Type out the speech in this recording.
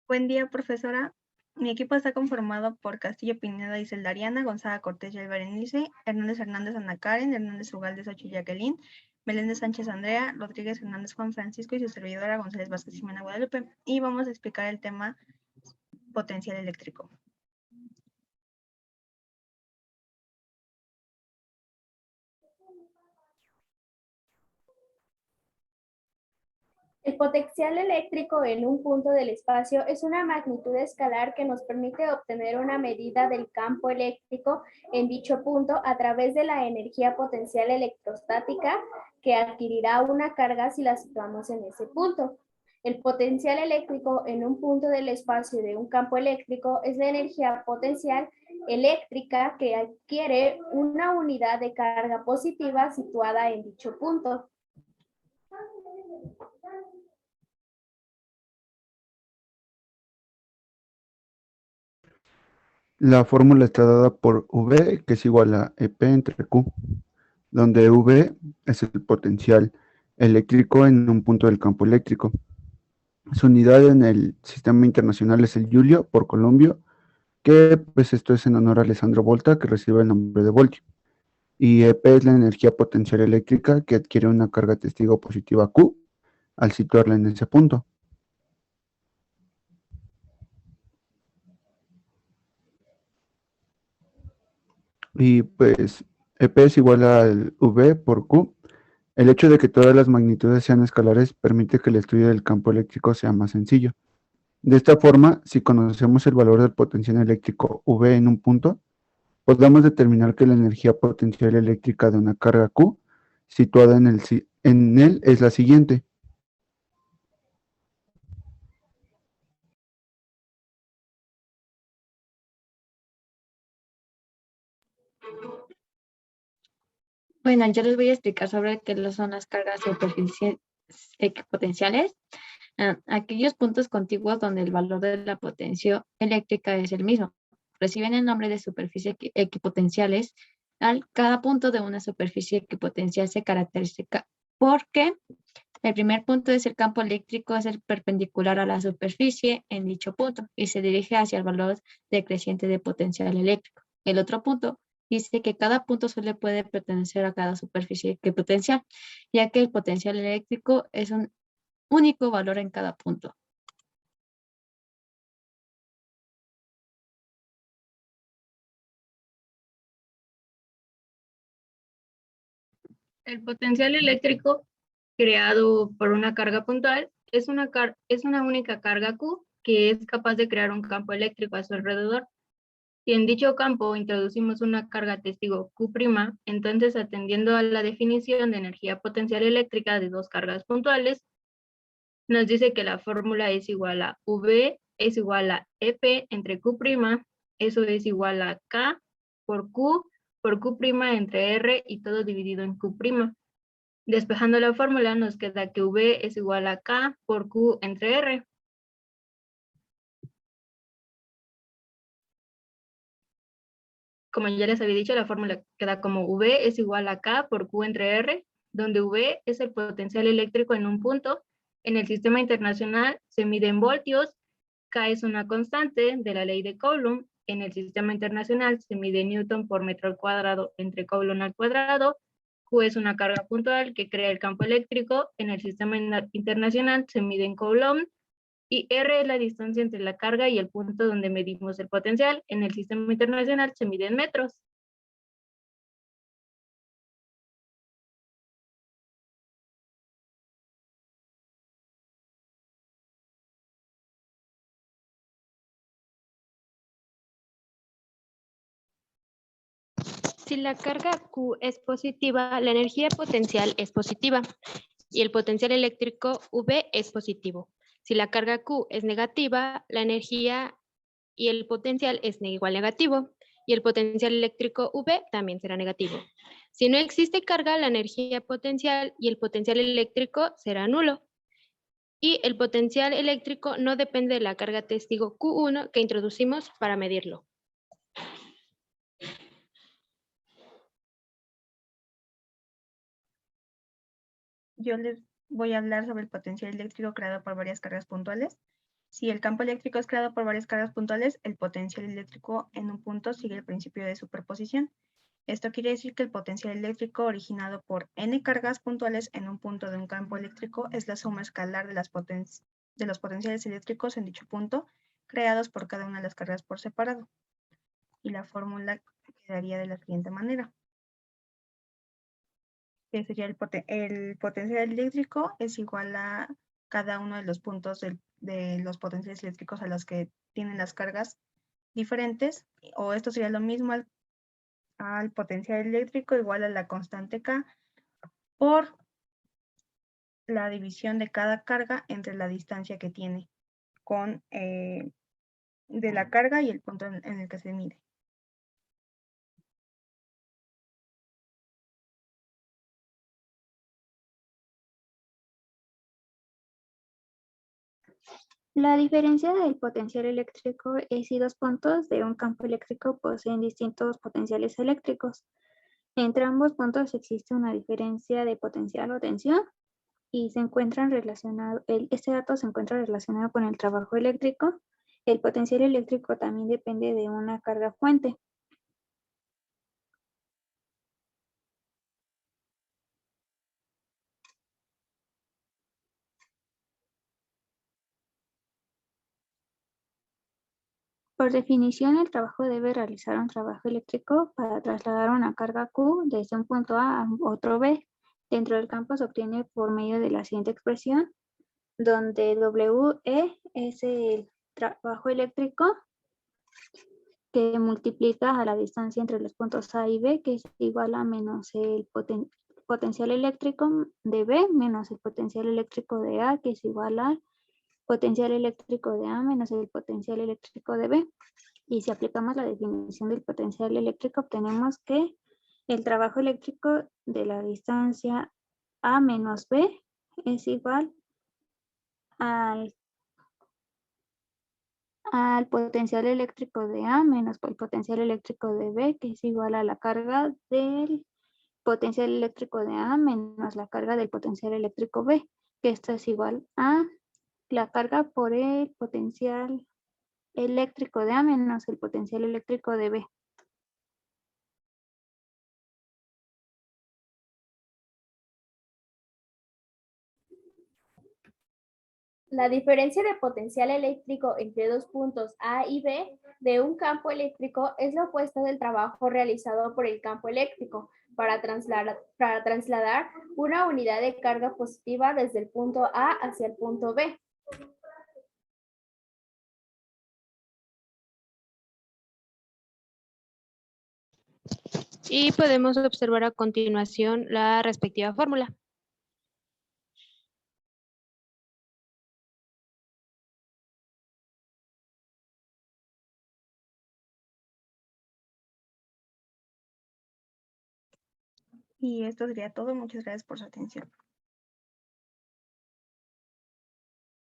Buen día, profesora. Mi equipo está conformado por Castillo Pineda y Celdariana, Gonzaga Cortés y Berenice, Hernández Hernández Ana Karen, Hernández Ugalde Ocho Jacqueline, Meléndez Sánchez Andrea, Rodríguez Hernández Juan Francisco y su servidora González Vázquez Jimena Guadalupe. Y vamos a explicar el tema potencial eléctrico. El potencial eléctrico en un punto del espacio es una magnitud escalar que nos permite obtener una medida del campo eléctrico en dicho punto a través de la energía potencial electrostática que adquirirá una carga si la situamos en ese punto. El potencial eléctrico en un punto del espacio de un campo eléctrico es la energía potencial eléctrica que adquiere una unidad de carga positiva situada en dicho punto. La fórmula está dada por V, que es igual a EP entre Q, donde V es el potencial eléctrico en un punto del campo eléctrico. Su unidad en el sistema internacional es el Julio por Colombia, que pues esto es en honor a Alessandro Volta, que recibe el nombre de voltio. Y EP es la energía potencial eléctrica que adquiere una carga testigo positiva Q al situarla en ese punto. Y pues EP es igual al V por Q. El hecho de que todas las magnitudes sean escalares permite que el estudio del campo eléctrico sea más sencillo. De esta forma, si conocemos el valor del potencial eléctrico V en un punto, podemos determinar que la energía potencial eléctrica de una carga Q situada en él es la siguiente. Bueno, yo les voy a explicar sobre qué son las cargas superficiales equipotenciales. Aquellos puntos contiguos donde el valor de la potencia eléctrica es el mismo. Reciben el nombre de superficies equipotenciales. Cada punto de una superficie equipotencial se caracteriza porque el primer punto es el campo eléctrico, es el perpendicular a la superficie en dicho punto y se dirige hacia el valor decreciente de potencial eléctrico. El otro punto dice que cada punto solo puede pertenecer a cada superficie equipotencial, ya que el potencial eléctrico es un único valor en cada punto. El potencial eléctrico creado por una carga puntual es una única carga Q que es capaz de crear un campo eléctrico a su alrededor. Si en dicho campo introducimos una carga testigo Q', entonces atendiendo a la definición de energía potencial eléctrica de dos cargas puntuales, nos dice que la fórmula es igual a V es igual a EP entre Q', eso es igual a K por Q entre R y todo dividido en Q'. Despejando la fórmula nos queda que V es igual a K por Q entre R. Como ya les había dicho, la fórmula queda como V es igual a K por Q entre R, donde V es el potencial eléctrico en un punto. En el sistema internacional se mide en voltios, K es una constante de la ley de Coulomb. En el sistema internacional se mide en Newton por metro al cuadrado entre Coulomb al cuadrado. Q es una carga puntual que crea el campo eléctrico. En el sistema internacional se mide en Coulomb. Y R es la distancia entre la carga y el punto donde medimos el potencial. En el sistema internacional se mide en metros. Si la carga Q es positiva, la energía potencial es positiva y el potencial eléctrico V es positivo. Si la carga Q es negativa, la energía y el potencial es igual negativo y el potencial eléctrico V también será negativo. Si no existe carga, la energía potencial y el potencial eléctrico será nulo. Y el potencial eléctrico no depende de la carga testigo Q1 que introducimos para medirlo. Yo les voy a hablar sobre el potencial eléctrico creado por varias cargas puntuales. Si el campo eléctrico es creado por varias cargas puntuales, el potencial eléctrico en un punto sigue el principio de superposición. Esto quiere decir que el potencial eléctrico originado por n cargas puntuales en un punto de un campo eléctrico es la suma escalar de los potenciales eléctricos en dicho punto, creados por cada una de las cargas por separado. Y la fórmula quedaría de la siguiente manera. Que sería el potencial eléctrico es igual a cada uno de los puntos de los potenciales eléctricos a los que tienen las cargas diferentes, o esto sería lo mismo al potencial eléctrico igual a la constante K por la división de cada carga entre la distancia que tiene de la carga y el punto en el que se mide. La diferencia del potencial eléctrico es si dos puntos de un campo eléctrico poseen distintos potenciales eléctricos. Entre ambos puntos existe una diferencia de potencial o tensión y este dato se encuentra relacionado con el trabajo eléctrico. El potencial eléctrico también depende de una carga fuente. Por definición, el trabajo debe realizar un trabajo eléctrico para trasladar una carga Q desde un punto A otro B. Dentro del campo se obtiene por medio de la siguiente expresión, donde WE es el trabajo eléctrico que multiplica a la distancia entre los puntos A y B, que es igual a menos el potencial eléctrico de B menos el potencial eléctrico de A, que es igual al potencial eléctrico de A menos el potencial eléctrico de B. Y si aplicamos la definición del potencial eléctrico, obtenemos que el trabajo eléctrico de la distancia A menos B es igual al potencial eléctrico de A menos el potencial eléctrico de B, que es igual a la carga del potencial eléctrico de A menos la carga del potencial eléctrico B, que esto es igual a la carga por el potencial eléctrico de A menos el potencial eléctrico de B. La diferencia de potencial eléctrico entre dos puntos A y B de un campo eléctrico es lo opuesto del trabajo realizado por el campo eléctrico para trasladar una unidad de carga positiva desde el punto A hacia el punto B. Y podemos observar a continuación la respectiva fórmula. Y esto sería todo. Muchas gracias por su atención.